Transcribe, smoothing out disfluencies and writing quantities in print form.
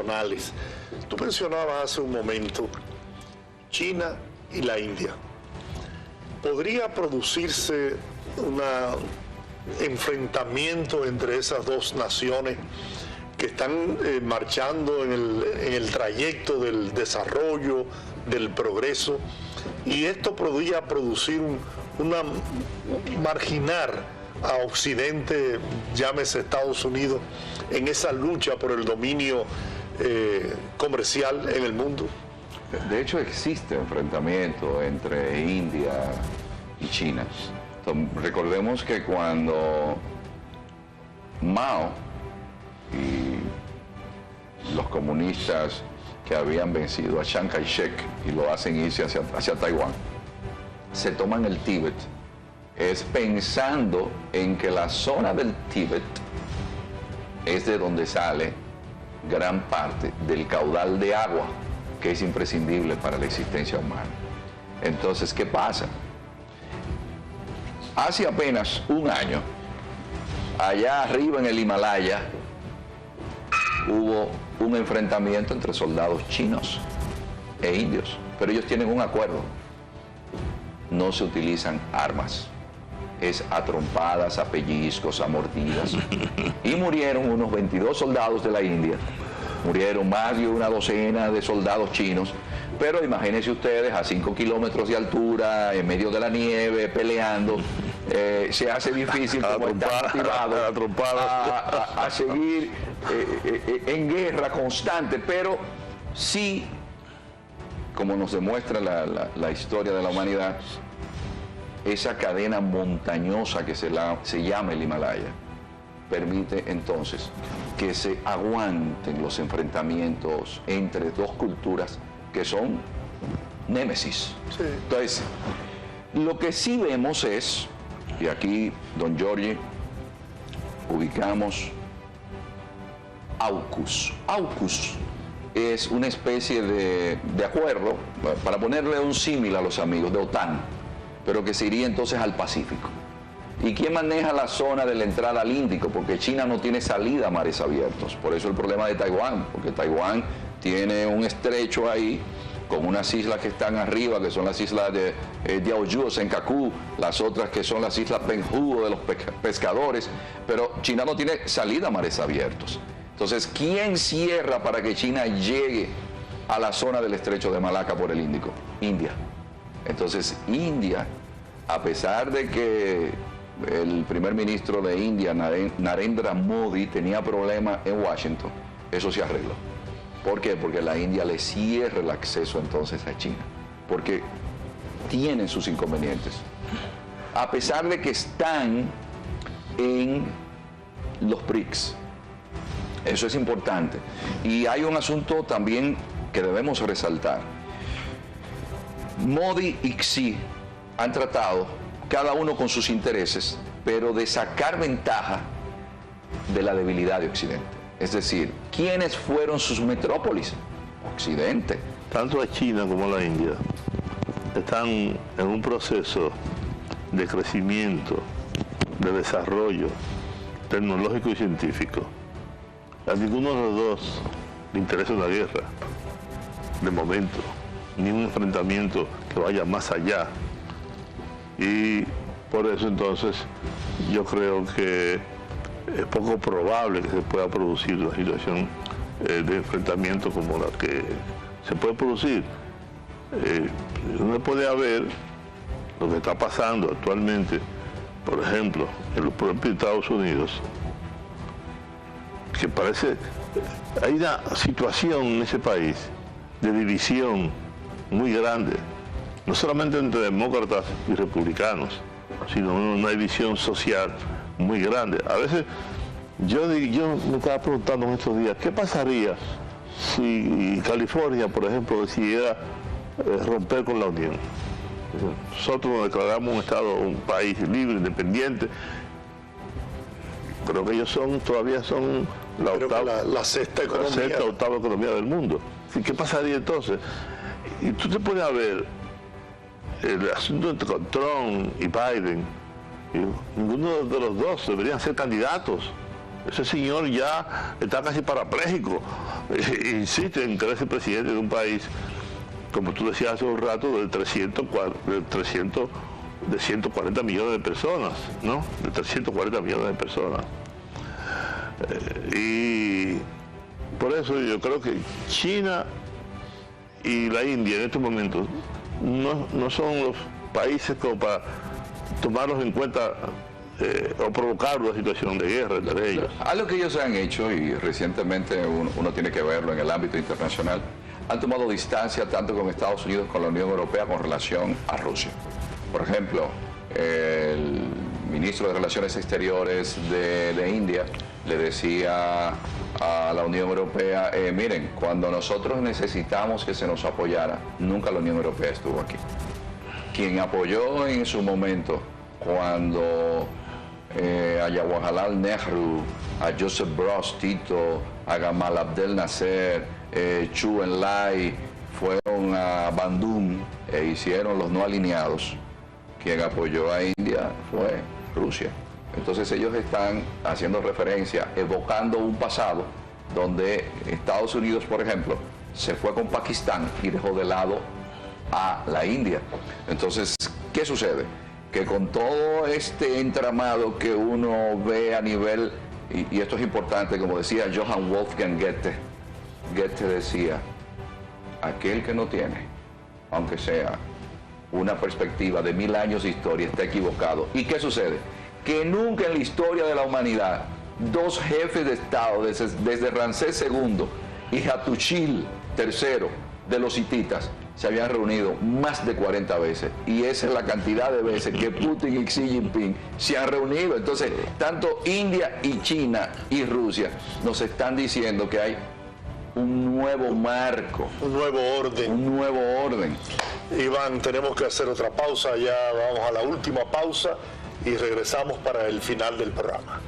regionales. Tú mencionabas hace un momento China y la India. ¿Podría producirse un enfrentamiento entre esas dos naciones que están marchando en el trayecto del desarrollo, del progreso, y esto podría producir marginar a Occidente, llámese Estados Unidos, en esa lucha por el dominio comercial en el mundo? De hecho, existe enfrentamiento entre India y China. Entonces, recordemos que cuando Mao y los comunistas que habían vencido a Chiang Kai-shek y lo hacen irse hacia Taiwán, se toman el Tíbet, es pensando en que la zona del Tíbet es de donde sale gran parte del caudal de agua que es imprescindible para la existencia humana. Entonces, ¿qué pasa? Hace apenas un año, allá arriba en el Himalaya, hubo un enfrentamiento entre soldados chinos e indios, pero ellos tienen un acuerdo: no se utilizan armas, es a trompadas, a pellizcos, a mordidas, y murieron unos 22 soldados de la India, murieron más de una docena de soldados chinos, pero imagínense ustedes, a 5 kilómetros de altura, en medio de la nieve, peleando, se hace difícil como estar motivado a seguir en guerra constante, pero sí, como nos demuestra la historia de la humanidad, esa cadena montañosa que se llama el Himalaya permite entonces que se aguanten los enfrentamientos entre dos culturas que son némesis. Sí. Entonces, lo que sí vemos es, y aquí, don Jorge, ubicamos AUKUS. AUKUS es una especie de acuerdo, para ponerle un símil a los amigos, de OTAN, pero que se iría entonces al Pacífico. ¿Y quién maneja la zona de la entrada al Índico? Porque China no tiene salida a mares abiertos. Por eso el problema de Taiwán, porque Taiwán tiene un estrecho ahí con unas islas que están arriba, que son las islas de Diaoyu o Senkaku, las otras que son las islas Penghu de los pescadores, pero China no tiene salida a mares abiertos. Entonces, ¿quién cierra para que China llegue a la zona del estrecho de Malaca por el Índico? India. Entonces, India, a pesar de que el primer ministro de India, Narendra Modi, tenía problemas en Washington, eso se arregló. ¿Por qué? Porque la India le cierra el acceso entonces a China, porque tienen sus inconvenientes. A pesar de que están en los BRICS. Eso es importante. Y hay un asunto también que debemos resaltar. Modi y Xi han tratado, cada uno con sus intereses, pero de sacar ventaja de la debilidad de Occidente. Es decir, ¿quiénes fueron sus metrópolis? Occidente. Tanto la China como la India están en un proceso de crecimiento, de desarrollo tecnológico y científico. A ninguno de los dos le interesa una guerra, de momento, ni un enfrentamiento que vaya más allá. Y por eso entonces yo creo que es poco probable que se pueda producir una situación de enfrentamiento como la que se puede producir. No puede haber lo que está pasando actualmente, por ejemplo, en los propios Estados Unidos, que parece, hay una situación en ese país de división muy grande, no solamente entre demócratas y republicanos, sino una división social muy grande. A veces yo me estaba preguntando en estos días, ¿qué pasaría si California, por ejemplo, decidiera romper con la Unión? Nosotros nos declaramos un Estado, un país libre, independiente. Creo que ellos todavía son la sexta economía, octava economía del mundo. ¿Qué pasaría entonces? Y tú te pones a ver el asunto entre Trump y Biden, y ninguno de los dos deberían ser candidatos Ese señor ya está casi parapléjico. Insiste en querer ser presidente de un país, como tú decías hace un rato, de 140 millones de personas, ¿no? De 340 millones de personas. Y por eso yo creo que China y la India en estos momentos no son los países como para tomarlos en cuenta o provocar una situación de guerra entre ellos. Algo que ellos han hecho, y recientemente uno tiene que verlo en el ámbito internacional, han tomado distancia tanto con Estados Unidos como con la Unión Europea con relación a Rusia. Por ejemplo, el ministro de Relaciones Exteriores de India le decía a la Unión Europea, miren, cuando nosotros necesitamos que se nos apoyara, nunca la Unión Europea estuvo aquí. Quien apoyó en su momento, cuando a Jawaharlal Nehru, a Joseph Broz Tito, a Gamal Abdel Nasser, Chu Enlai, fueron a Bandung e hicieron los no alineados, quien apoyó a India fue Rusia. Entonces ellos están haciendo referencia, evocando un pasado donde Estados Unidos, por ejemplo, se fue con Pakistán y dejó de lado a la India. Entonces, ¿qué sucede? Que con todo este entramado que uno ve a nivel, y esto es importante, como decía Johann Wolfgang Goethe, Goethe decía, aquel que no tiene, aunque sea una perspectiva de 1000 años de historia, está equivocado. ¿Y qué sucede? Que nunca en la historia de la humanidad dos jefes de Estado, desde Ramsés II y Hattusil III de los hititas, se habían reunido más de 40 veces. Y esa es la cantidad de veces que Putin y Xi Jinping se han reunido. Entonces, tanto India y China y Rusia nos están diciendo que hay un nuevo marco. Un nuevo orden. Un nuevo orden. Iván, tenemos que hacer otra pausa, ya vamos a la última pausa y regresamos para el final del programa.